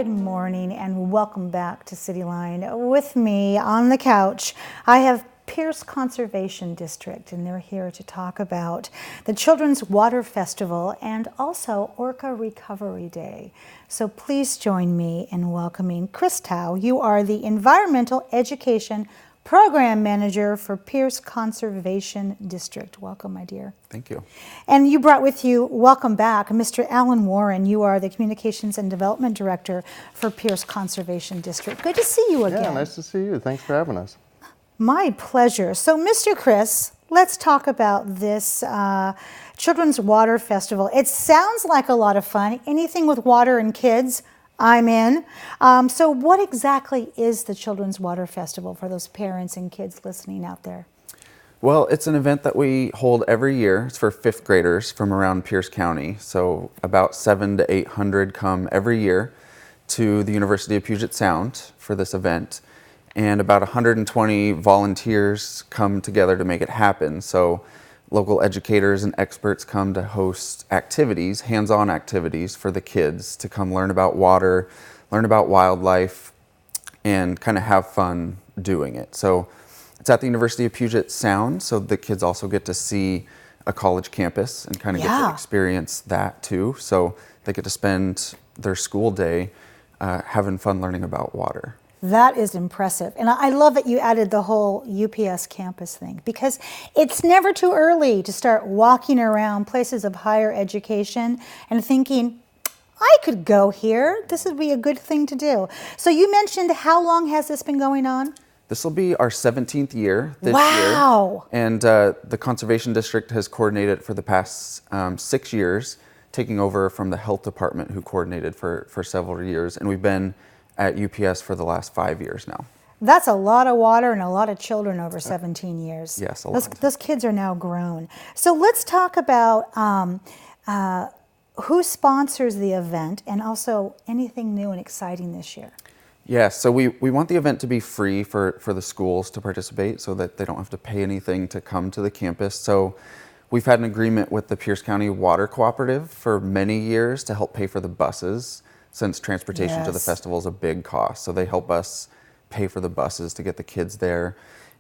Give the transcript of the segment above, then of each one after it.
Good morning and welcome back to CityLine. With me on the couch, I have Pierce Conservation District, and they're here to talk about the Children's Water Festival and also Orca Recovery Day. So please join me in welcoming Chris Towe. You are the Environmental Education Program Manager for Pierce Conservation District. Welcome, my dear. Thank you. And you brought with you, welcome back, Mr. Allan Warren. You are the Communications and Development Director for Pierce Conservation District. Good to see you again. Yeah, nice to see you. Thanks for having us. My pleasure. So, Mr. Chris, let's talk about this Children's Water Festival. It sounds like a lot of fun. Anything with water and kids, I'm in. So what exactly is the Children's Water Festival for those parents and kids listening out there? Well, it's an event that we hold every year. It's for fifth graders from around Pierce County. So about 700 to 800 come every year to the University of Puget Sound for this event. And about 120 volunteers come together to make it happen. So local educators and experts come to host activities, hands-on activities for the kids to come learn about water, learn about wildlife, and kind of have fun doing it. So it's at the University of Puget Sound, so the kids also get to see a college campus and kind of get to experience that too. So they get to spend their school day having fun learning about water. That is impressive. And I love that you added the whole UPS campus thing, because it's never too early to start walking around places of higher education and thinking, I could go here. This would be a good thing to do. So you mentioned, how long has this been going on? This will be our 17th year this year. And the Conservation District has coordinated for the past 6 years, taking over from the Health Department, who coordinated for several years. And we've been at UPS for the last 5 years now. That's a lot of water and a lot of children over 17 years. Yes, a lot. Those kids are now grown. So let's talk about who sponsors the event and also anything new and exciting this year. Yeah, so we want the event to be free for the schools to participate so that they don't have to pay anything to come to the campus. So we've had an agreement with the Pierce County Water Cooperative for many years to help pay for the buses, since transportation to the festival is a big cost. So they help us pay for the buses to get the kids there.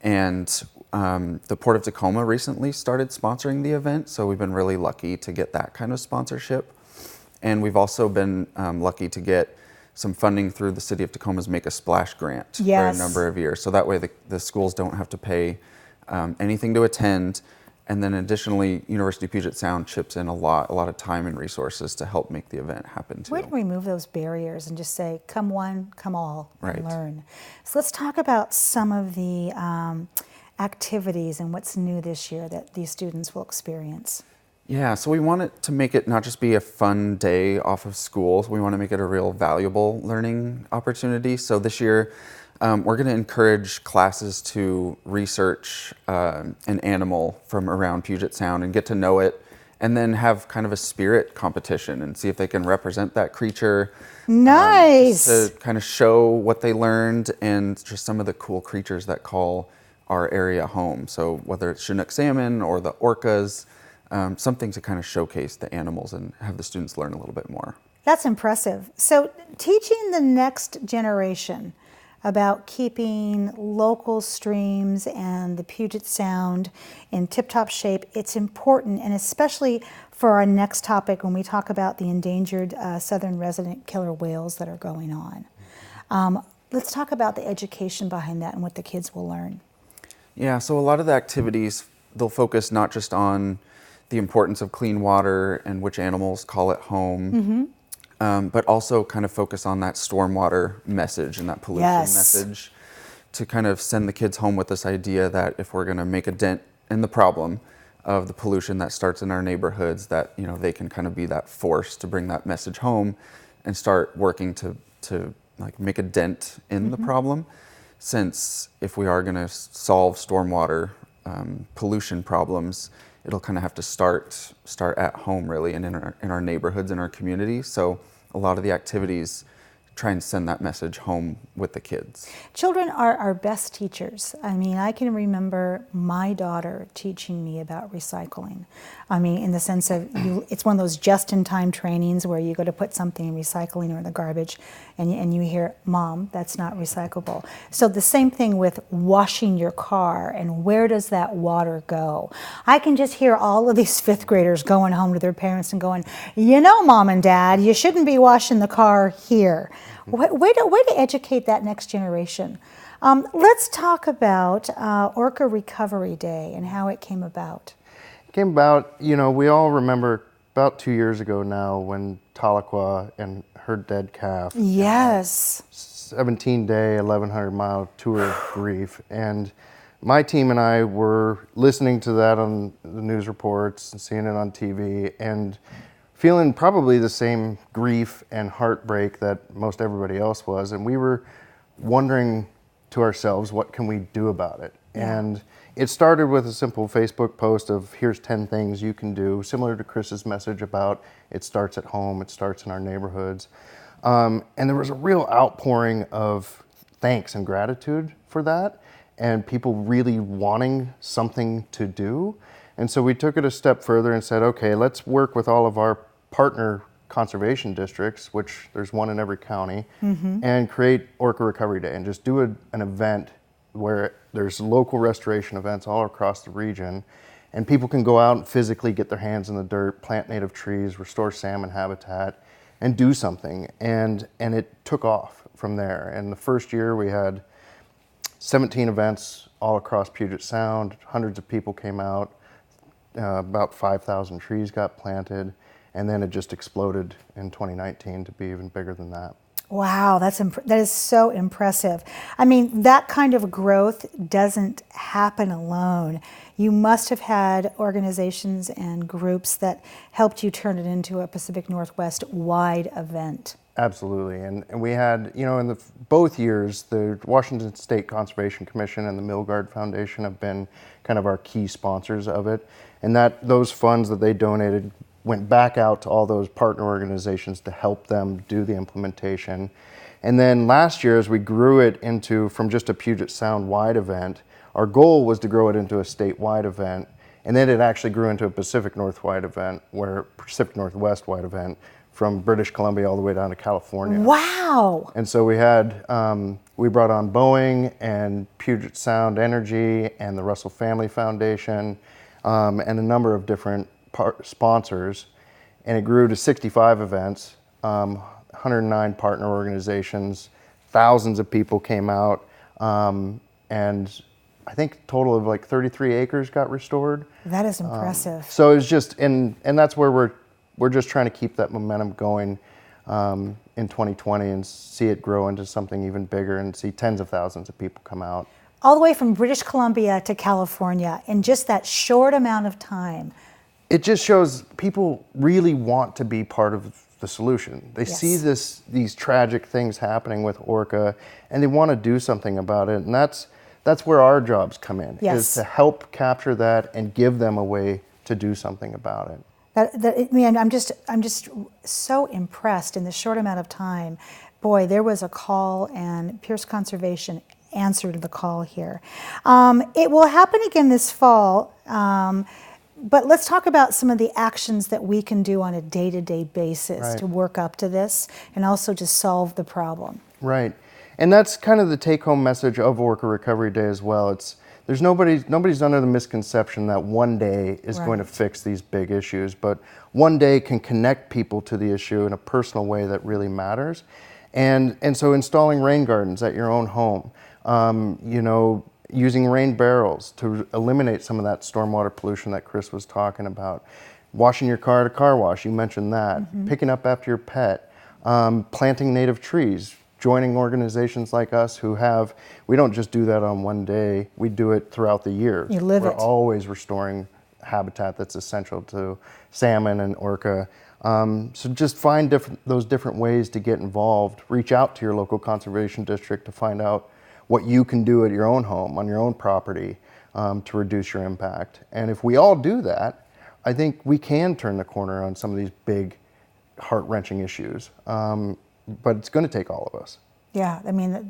And the Port of Tacoma recently started sponsoring the event, so we've been really lucky to get that kind of sponsorship. And we've also been lucky to get some funding through the City of Tacoma's Make a Splash grant for a number of years. So that way the schools don't have to pay anything to attend. And then additionally, University of Puget Sound chips in a lot of time and resources to help make the event happen too. Way to remove those barriers and just say, come one, come all, and Right. learn. So let's talk about some of the activities and what's new this year that these students will experience. Yeah, so we want it to make it not just be a fun day off of school. We want to make it a real valuable learning opportunity. So this year, we're going to encourage classes to research an animal from around Puget Sound and get to know it, and then have kind of a spirit competition and see if they can represent that creature. Nice! To kind of show what they learned and just some of the cool creatures that call our area home. So whether it's Chinook salmon or the orcas, something to kind of showcase the animals and have the students learn a little bit more. That's impressive. So teaching the next generation about keeping local streams and the Puget Sound in tip-top shape, it's important, and especially for our next topic when we talk about the endangered southern resident killer whales that are going on. Let's talk about the education behind that and what the kids will learn. Yeah, so a lot of the activities, they'll focus not just on the importance of clean water and which animals call it home, but also kind of focus on that stormwater message and that pollution message, to kind of send the kids home with this idea that if we're going to make a dent in the problem of the pollution that starts in our neighborhoods, that, you know, they can kind of be that force to bring that message home and start working to like make a dent in the problem. Since if we are going to solve stormwater pollution problems, it'll kind of have to start at home really, and in our neighborhoods, in our communities. So a lot of the activities try and send that message home with the kids. Children are our best teachers. I mean, I can remember my daughter teaching me about recycling. I mean, in the sense of, it's one of those just-in-time trainings where you go to put something in recycling or in the garbage, and you hear, Mom, that's not recyclable. So the same thing with washing your car, and where does that water go? I can just hear all of these fifth graders going home to their parents and going, you know, Mom and Dad, you shouldn't be washing the car here. Way to educate that next generation. Let's talk about Orca Recovery Day and how it came about. It came about, you know, we all remember about 2 years ago now when Tahlequah and her dead calf. Yes. 17-day, 1,100-mile tour of grief. And my team and I were listening to that on the news reports and seeing it on TV and feeling probably the same grief and heartbreak that most everybody else was. And we were wondering to ourselves, what can we do about it? Yeah. And it started with a simple Facebook post of, here's 10 things you can do, similar to Chris's message about it starts at home, it starts in our neighborhoods. And there was a real outpouring of thanks and gratitude for that, and people really wanting something to do. And so we took it a step further and said, okay, let's work with all of our partner conservation districts, which there's one in every county, and create Orca Recovery Day and just do an event where there's local restoration events all across the region, and people can go out and physically get their hands in the dirt, plant native trees, restore salmon habitat, and do something. And it took off from there. And the first year we had 17 events all across Puget Sound, hundreds of people came out, about 5,000 trees got planted, and then it just exploded in 2019 to be even bigger than that. Wow, that is so impressive. I mean, that kind of growth doesn't happen alone. You must have had organizations and groups that helped you turn it into a Pacific Northwest wide event. Absolutely, and we had, you know, in both years, the Washington State Conservation Commission and the Milgard Foundation have been kind of our key sponsors of it, and those funds that they donated went back out to all those partner organizations to help them do the implementation. And then last year, as we grew it from just a Puget Sound wide event, our goal was to grow it into a statewide event, and then it actually grew into a Pacific Northwest wide event, from British Columbia all the way down to California. Wow! And so we had, we brought on Boeing and Puget Sound Energy and the Russell Family Foundation, and a number of different sponsors, and it grew to 65 events, 109 partner organizations, thousands of people came out, and I think a total of like 33 acres got restored. That is impressive. So it's just, and that's where we're just trying to keep that momentum going in 2020 and see it grow into something even bigger and see tens of thousands of people come out. All the way from British Columbia to California in just that short amount of time. It just shows people really want to be part of the solution. They Yes. see these tragic things happening with Orca, and they want to do something about it. And that's where our jobs come in, Yes. is to help capture that and give them a way to do something about it. Man, I'm just so impressed in the short amount of time. Boy, there was a call, and Pierce Conservation answered the call here. It will happen again this fall. But let's talk about some of the actions that we can do on a day-to-day basis Right. to work up to this and also to solve the problem. Right. And that's kind of the take-home message of Orca Recovery Day as well. Nobody's under the misconception that one day is going to Right. fix these big issues, but one day can connect people to the issue in a personal way that really matters. And so installing rain gardens at your own home, using rain barrels to eliminate some of that stormwater pollution that Chris was talking about, washing your car at a car wash, you mentioned that, picking up after your pet, planting native trees, joining organizations like us we don't just do that on one day, we do it throughout the year. You live We're it. always restoring habitat that's essential to salmon and orca. So just find those different ways to get involved. Reach out to your local conservation district to find out what you can do at your own home, on your own property, to reduce your impact. And if we all do that, I think we can turn the corner on some of these big, heart-wrenching issues. but it's going to take all of us. Yeah, I mean,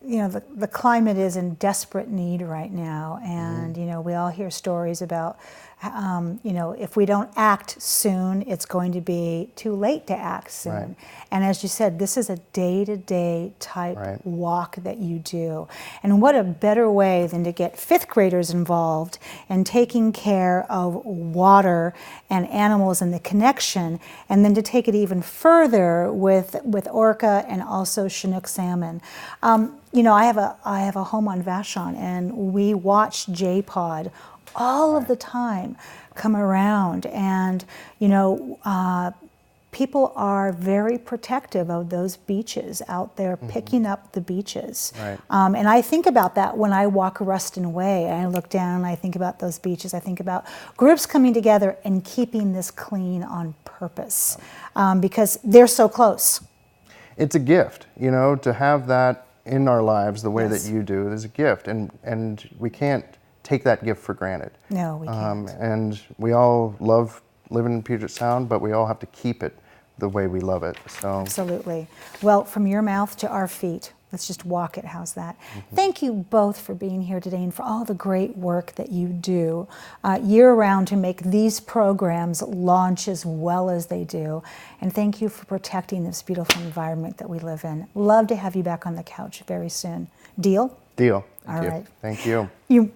the climate is in desperate need right now, and we all hear stories about if we don't act soon, it's going to be too late to act soon. Right. And as you said, this is a day-to-day type Right. walk that you do. And what a better way than to get fifth graders involved in taking care of water and animals and the connection, and then to take it even further with orca and also Chinook salmon. I have a home on Vashon, and we watch J-Pod all of the time come around, and people are very protective of those beaches out there, picking up the beaches. Right. And I think about that when I walk Ruston Way, and I look down and I think about those beaches. I think about groups coming together and keeping this clean on purpose, because they're so close. It's a gift, to have that in our lives the way Yes. that you do is a gift, and we can't take that gift for granted. No, we can't. And we all love living in Puget Sound, but we all have to keep it the way we love it. So Absolutely. Well, from your mouth to our feet, let's just walk it. How's that? Thank you both for being here today and for all the great work that you do year-round to make these programs launch as well as they do. And thank you for protecting this beautiful environment that we live in. Love to have you back on the couch very soon. Deal? Deal. All right. Thank you.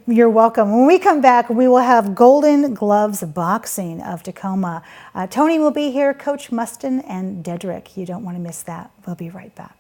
You're welcome. When we come back, we will have Golden Gloves Boxing of Tacoma. Tony will be here, Coach Mustin, and Dedrick. You don't want to miss that. We'll be right back.